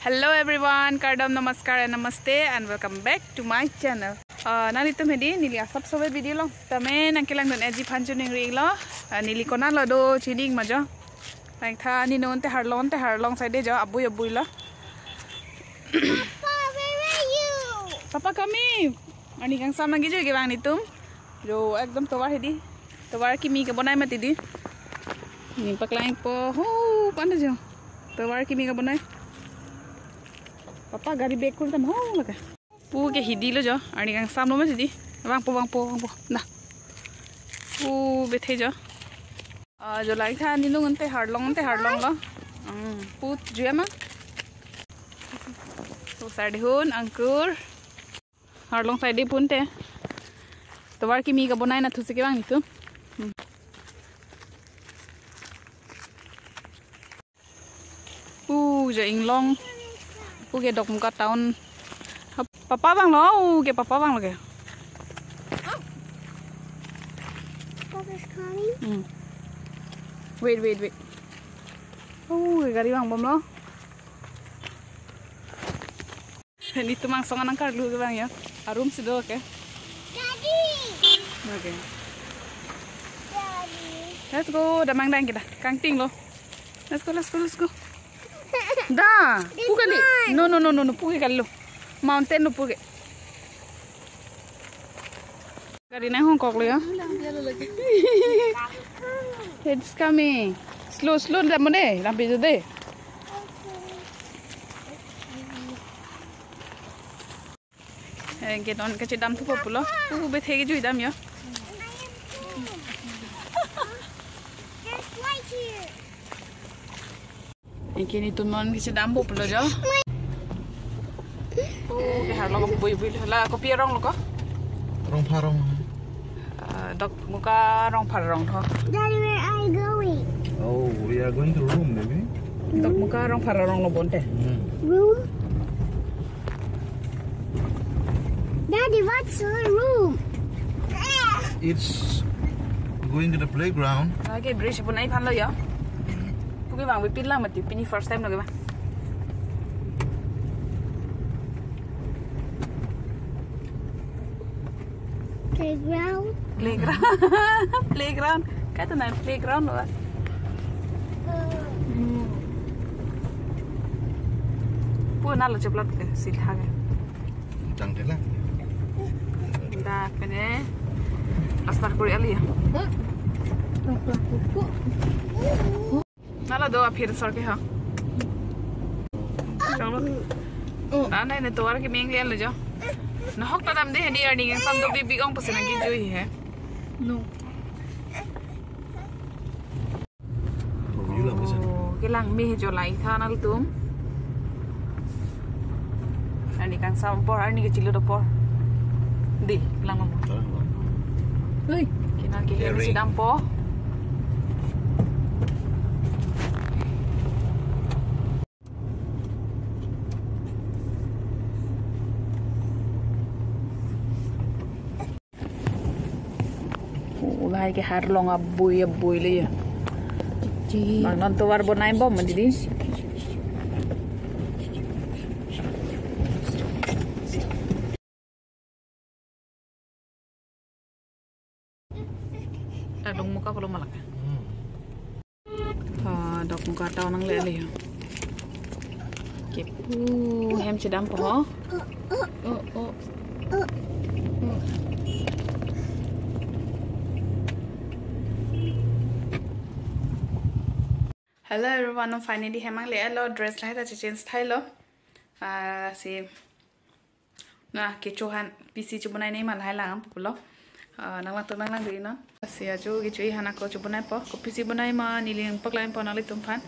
Hello everyone, Kardam Namaskar and Namaste and welcome back to my channel. Nani tum hedi nili asap sobe video long. Tame nangkilang don eji panju ning ring lo. Nili kona lo do chiding majo. Like tha ni non te harlong side jo abuy lo. Papa, where are you? Papa kami. Ani kang sam lagi jo ke bang ni tum. Jo ekdam towar hedi. Towar kimi ke bonai mati di. Ni paklaing po. Ho, panda jo. Towar kimi ke bonai. Papa gari bag kurta mau laka. Pu ke hidi lo jo, ani kang sam lo ma sidi. Bang po. Nah. Pu bethe jo. Jo lai tha ni nung te harlong lo. Pu juya ma. So side hun angkur. Harlong side pun te. Tawar ki mi ka bonai na thusi ke bang itu. Pu jo inglong. Uke dok muka tahun papa bang lo papa bang lo ke Papa's coming. Wait gari bang bom lo ini tuh mang songan angkar lu ke bang ya arum sido ke Daddy. okay Daddy. let's go damang dang kita kangting lo let's go Da, puke li. No, puke kallo. Mountain no puke. Gari naik Hong Kong lo ya. It's coming. Slow, dah mana? Lampi tu deh. Kita on kecil dam tu popular. Bet hegi juga dam ya. There's light here. Kini tuman kisi dambo pula jo. Ke harlo boy la kopi rong lo ko. Rong parong. Dok muka rong parong tho. Daddy, where are you going? Oh, we are going to room, baby. Dok muka rong parong lo bonte. Room? Daddy, what's the room? It's going to the playground. Ke bridge pun ai phan lo ya. Puke bang we pin la mati pini first time lo ke bang. Playground. Kata na playground lo. Pu na lo ceplok ke silha ke. Chẳng thế là. Da pene astar kuri ali ya. Nala do apir sor ke ha. Chalo. Na ne to war ke meng lian lo jo. Na hok ta dam de hedi earning sam do bi ong pasena ki joi hai. No. Như là bây giờ. Cái lăng mi jo lai tha nal tum. Ani kang sam por ani ke chilo do por. Di lang mo. Oi, kina ke hedi sidam po. Ulai ke harlong abuy le ya. Non to war bonai bom mandi. Dong muka belum malak. Dok muka tahu nang le ya. Kepu hem sedam po. Hello everyone, finally hemang le lo dress lai ta change thai lo. Si na ke chohan PC chu banai nei mal hai lang pulo. Nang di no. Si aju ki chui hana ko chu banai po. Ko PC banai ma niling paklain po nali tumpan.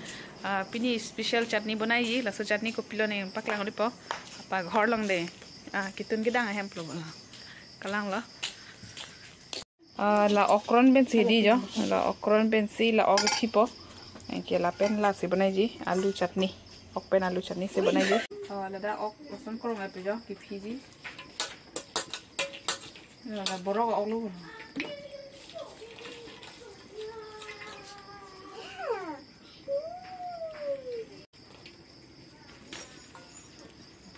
Pini special chutney banai yi laso chutney ko pilo nei paklang li po. Pa ghor long de. Kitun ki dang hem pulo. Kalang lo. La okron ben si di jo. La okron ben si la og tipo. Ke la pen la si banai ji alu chutney ok pen alu chutney se banai ji lada ok lasan ko ngai pe jo ki phiji la borok ok lu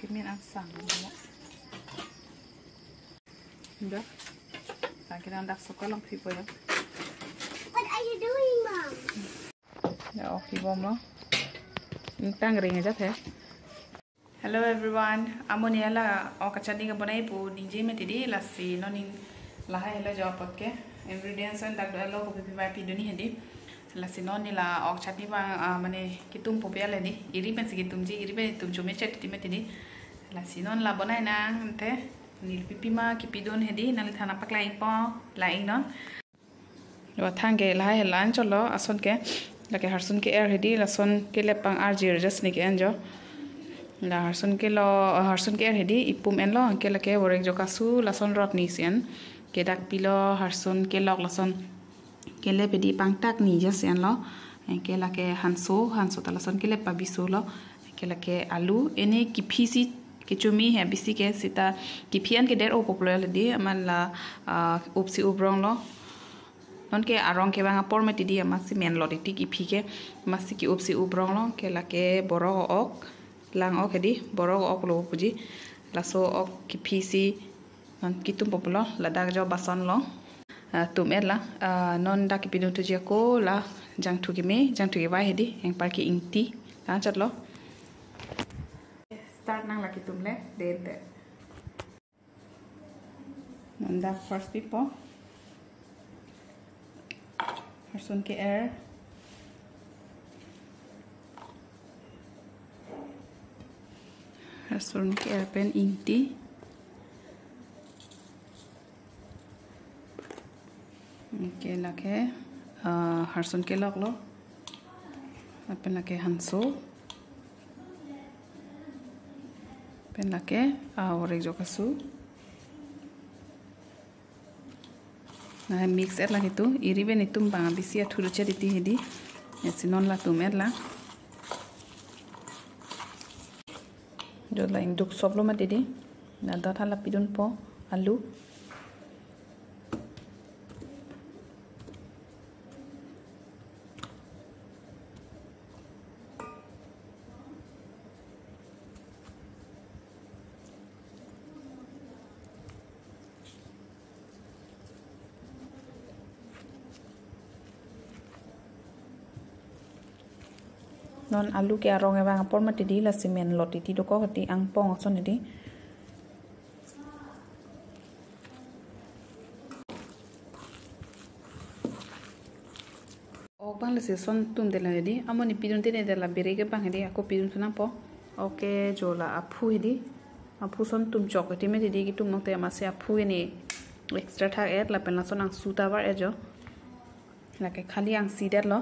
Kimin ang sang mo. Udah. Kita hendak suka lang pipo ya. What are you doing, Mom? Ya, oke bom lo. Tang ring aja teh. Hello everyone. Amoni ala okachani ka bonai pu ninje me tidi lasi no ning laha hela job ke. Ingredients and dak alo ko pipi mai pi duni hedi. Lasi no ni la okachani ba mane kitum po pia le ni. Iri ben sigitum ji iri ben tum chume chet ti me tidi. Lasi non la bonai na ante nil pipi ma kipidon hedi nal thana pak lain po lain non. Lo thang ke laha hela an cholo ason ke lake harsun ke air hedi lason ke lepang arjir just ni ke anjo. La harsun ke air hedi ipum en lo ke lake worek jokasu lason rot ni sian ke dak pilo harsun ke lok lason ke le pedi pangtak ni jasian lo ke lake hanso ta lason ke le pabiso lo ke lake alu ene kipisi kichumi he bisi ke sita kipian ke der o popular le di aman la upsi ubrong lo non ke arong ke bang apor meti di amasi men lo ti kipi ke masi ki upsi ubrong lo ke lake boro ok lang ok di borok ok lo puji laso ok kipisi non kitum populo ladak jo bason lo tum la non dak pidun tuji ko la jang tu ki wai hedi yang par ki ingti la chat lo start nang la kitum le de non dak first people person ke air Harsun ke pen inti ke lake harsun ke lok lo pen lake hanso pen lake orek jokasu nah mix et lah itu iri ben itu bang bisi athuru ceriti hedi sinon la tumer la जो लाइन दुख सब लो मत दीदी ना दा था लपीडुन पो आलू non alu ke arong e bang apor mati di la simen loti ti do ko ti ang pong son di ok bang la se son tum de la di amoni pidun te de la bere ke bang di ako pidun tuna po oke jola aphu di aphu son tum chok ti me di ki tum no te amase aphu ni extra thak et la pen la son ang suta war e jo la ke khali ang sidet lo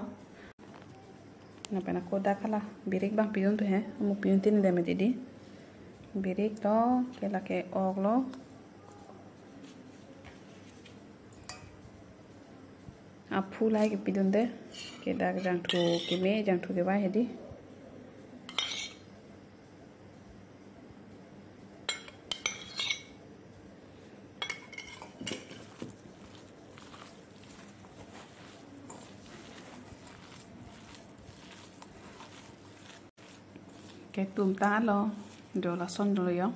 na pena koda kala birek bang pidun tu he mu pidun tin le me didi birek lo ke la ke og lo aphu lai ke pidun de ke dak jang thu ke ba hedi cái tùm tá lo rồi là son rồi yo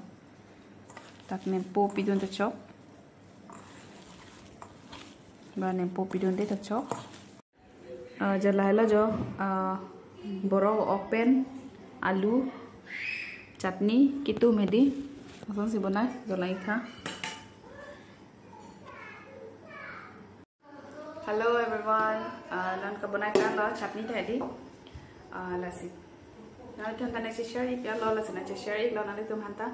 tak nem po pidun te chop ba nem po pidun te chop jalai la jo boro open alu chutney kitu medi ason si bonai jalai tha hello everyone nan ka bonai kan lo chutney thai di la si nah itu hanta nasi share ya lo la sana share lo nanti tum hanta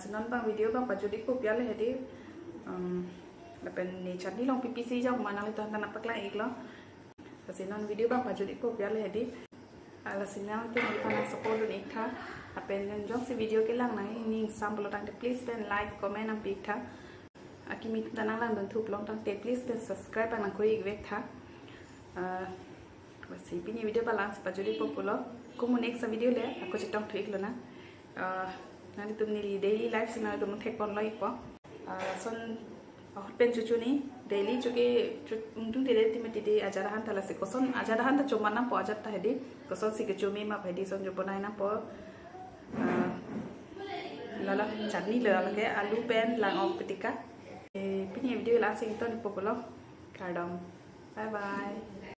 sinon bang video bang pajudi ko ya le hedi lapen ni chutney long PPC jong mana itu hanta nak pakla ik lo sinon video bang pajudi ko ya le hedi la sinan tu ni pana support ni tha apen jong si video ke lang nai ni sample tang please ben like comment ang pik tha akimi tanang lang bentuk long tang please ben subscribe ang ko ik vek tha basi pini video balance pajudi populo como next video le aku cetong tweak lo na nanti tumni daily life sina tum thek pon loi po son pen cucu ni daily cuki untung tide timati de ajarahan tala se koson ajarahan ta cuma na po ajar ta hedi koson si kecumi ma hedi son jo bonai na po lalu chutney lalu ke alu pen lang petika pini video la sing ton populo kardom bye bye